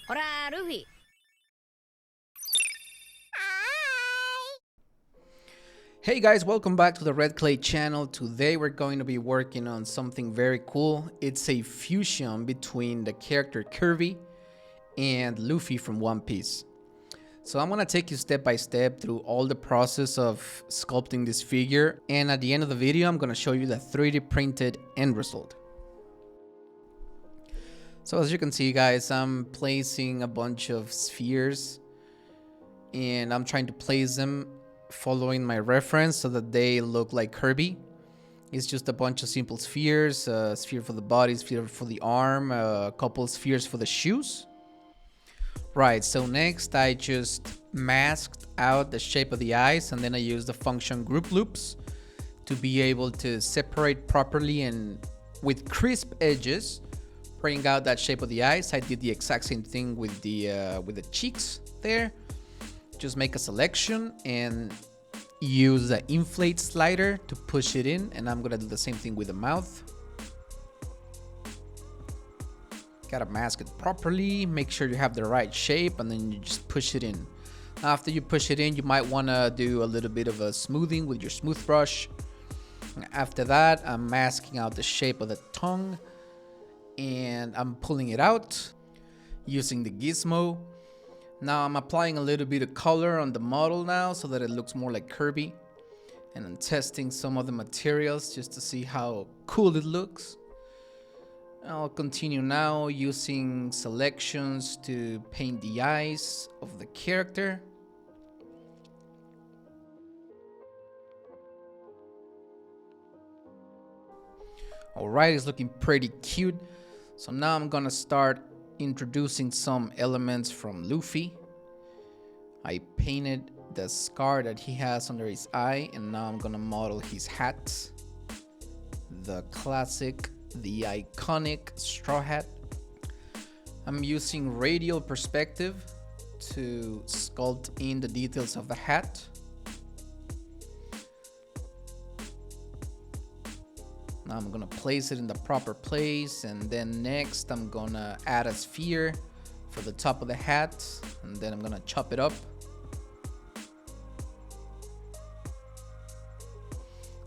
ほらルフィ Hey guys, welcome back to the Red Clay channel. Today we're going to be working on something very cool. It's a fusion between the character Kirby and Luffy from One Piece. So I'm gonna take you step by step through all the process of sculpting this figure, and at the end of the video I'm gonna show you the 3D printed end result. So as you can see guys, I'm placing a bunch of spheres and I'm trying to place them following my reference so that they look like Kirby. It's just a bunch of simple spheres, a sphere for the body, sphere for the arm, a couple spheres for the shoes. Right, so next I just masked out the shape of the eyes, and then I used the function group loops to be able to separate properly and with crisp edges bring out that shape of the eyes. I did the exact same thing with the cheeks there. Just make a selection and use the inflate slider to push it in, and I'm gonna do the same thing with the mouth. Gotta mask it properly, make sure you have the right shape, and then you just push it in. After you push it in, you might want to do a little bit of a smoothing with your smooth brush. After that, I'm masking out the shape of the tongue and I'm pulling it out using the gizmo. Now I'm applying a little bit of color on the model now so that it looks more like Kirby, and I'm testing some of the materials just to see how cool it looks. I'll continue now using selections to paint the eyes of the character. Alright, it's looking pretty cute. So now I'm gonna start introducing some elements from Luffy. I painted the scar that he has under his eye, and now I'm gonna model his hat. The classic, the iconic straw hat. I'm using radial perspective to sculpt in the details of the hat. Now I'm gonna place it in the proper place, and then next I'm gonna add a sphere for the top of the hat, and then I'm gonna chop it up.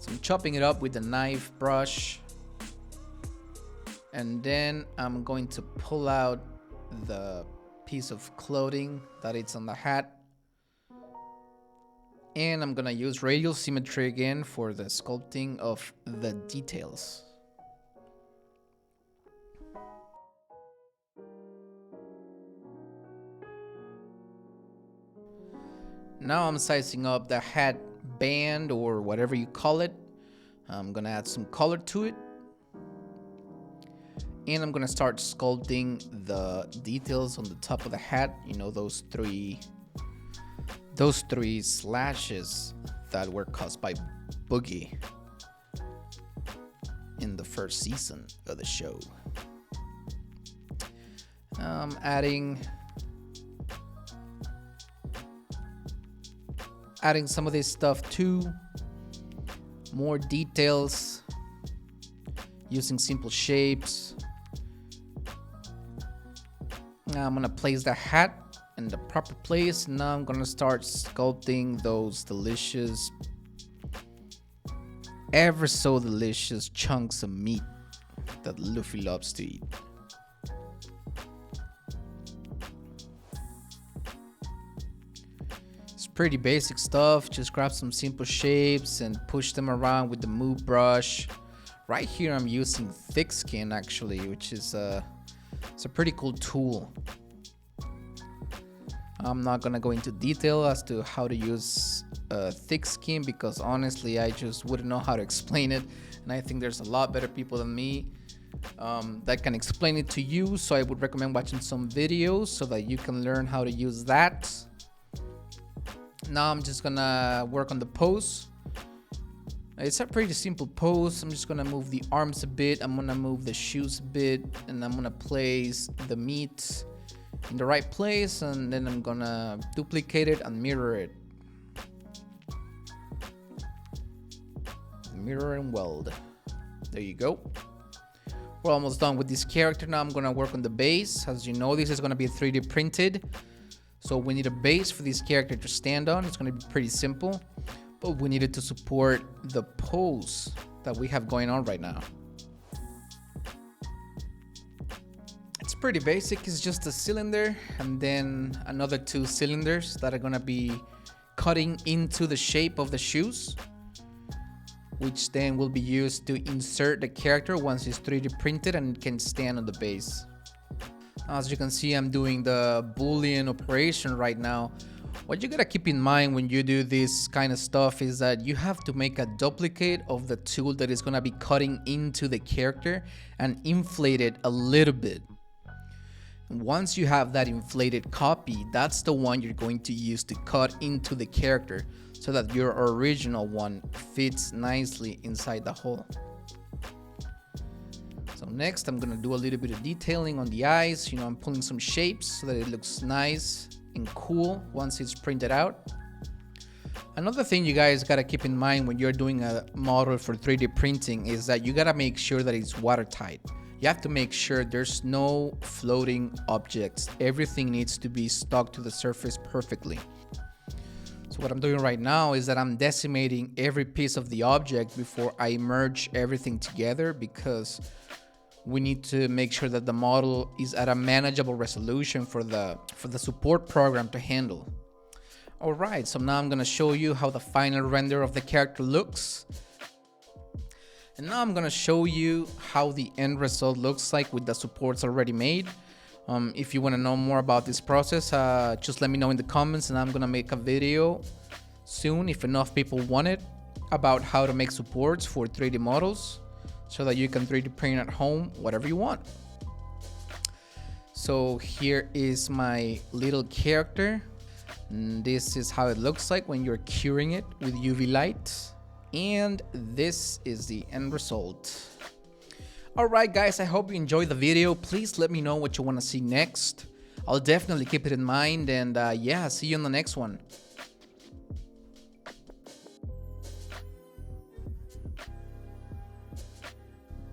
So I'm chopping it up with the knife brush, and then I'm going to pull out the piece of clothing that it's on the hat. And I'm gonna use radial symmetry again for the sculpting of the details. Now I'm sizing up the hat band, or whatever you call it. I'm gonna add some color to it. And I'm gonna start sculpting the details on the top of the hat. You know, those three slashes that were caused by Boogie in the first season of the show. Adding some of this stuff too. More details using simple shapes. Now I'm gonna place the hat in the proper place. Now I'm gonna start sculpting those delicious, ever so delicious chunks of meat that Luffy loves to eat. It's pretty basic stuff. Just grab some simple shapes and push them around with the move brush. Right here I'm using thick skin actually, which is it's a pretty cool tool. I'm not gonna go into detail as to how to use thick skin, because honestly I just wouldn't know how to explain it, and I think there's a lot better people than me that can explain it to you. So I would recommend watching some videos so that you can learn how to use that. Now I'm just gonna work on the pose. It's a pretty simple pose. I'm just gonna move the arms a bit, I'm gonna move the shoes a bit, and I'm gonna place the meat in the right place, and then I'm gonna duplicate it and mirror it. Mirror and weld. There you go. We're almost done with this character. Now I'm gonna work on the base. As you know, this is gonna be 3D printed. So we need a base for this character to stand on. It's gonna be pretty simple, but we need it to support the pose that we have going on right now. It's pretty basic. It's just a cylinder and then another 2 cylinders that are gonna be cutting into the shape of the shoes, which then will be used to insert the character once it's 3D printed and it can stand on the base. As you can see, I'm doing the Boolean operation right now. What you gotta keep in mind when you do this kind of stuff is that you have to make a duplicate of the tool that is gonna be cutting into the character and inflate it a little bit. Once you have that inflated copy, that's the one you're going to use to cut into the character so that your original one fits nicely inside the hole. So next, I'm gonna do a little bit of detailing on the eyes. You know, I'm pulling some shapes so that it looks nice and cool once it's printed out. Another thing you guys gotta keep in mind when you're doing a model for 3D printing is that you gotta make sure that it's watertight. You have to make sure there's no floating objects. Everything needs to be stuck to the surface perfectly. So what I'm doing right now is that I'm decimating every piece of the object before I merge everything together, because we need to make sure that the model is at a manageable resolution for the support program to handle. Alright, so now I'm gonna show you how the final render of the character looks. And now I'm gonna show you how the end result looks like with the supports already made. If you wanna know more about this process, just let me know in the comments and I'm gonna make a video soon, if enough people want it, about how to make supports for 3D models so that you can 3D print at home whatever you want. So here is my little character. And this is how it looks like when you're curing it with UV light. And this is the end result. Alright guys, I hope you enjoyed the video. Please let me know what you want to see next. I'll definitely keep it in mind, and yeah, see you on the next one.